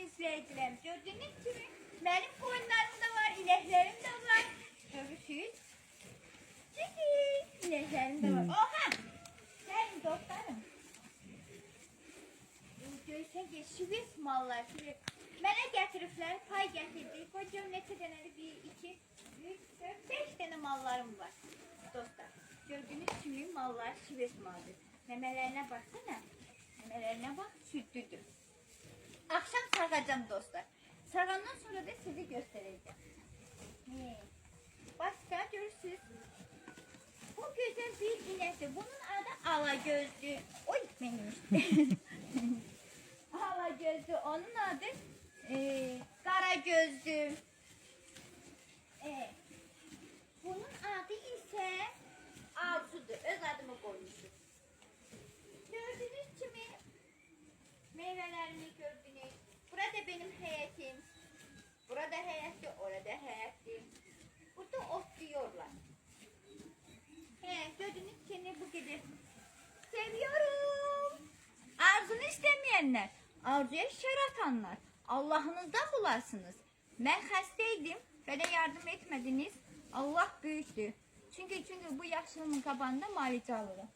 izleyicilerim. Gördüğünüz gibi benim koyunlarım da var, ineklerim de var. Görürsünüz. Çekil. İneklerim de var. Oha! Gelin dostlarım. Görsen ki şivis mallar. Şivis. Mənə gətiriblər, pay gətirdik. Hocam neçə dənəli? 1, 2, 3, 4, 5 dənə mallarım var. Dostlar, gördüğünüz kimi mallar şives maldır. Memələrinə baksana. Memələrinə bak, sütlüdür. Akşam sağacağım dostlar. Sağandan sonra da sizi göstereceğim. Başka görürsünüz. Bu güzel bir inektir. Bunun adı Alagözlü. Oy benim. Alagözlü. Onun adı Karagözlü. Bunun adı ise Arzudur. Öz adımı koymuşum. Gördüğünüz kimi meyvelerini gördünüz. Burada benim heyetim. Burada heyetli, orada heyetli. Burada otluyorlar. Gördüğünüz kimi bu gibi. Seviyorum. Arzunu istemeyenler, arzuya şeratanlar. Allah'ınızda bulasınız. Ben hastaydım. Bana yardım etmediniz. Allah büyüktü. Çünkü bu yaşlımın kabağında malice alırım.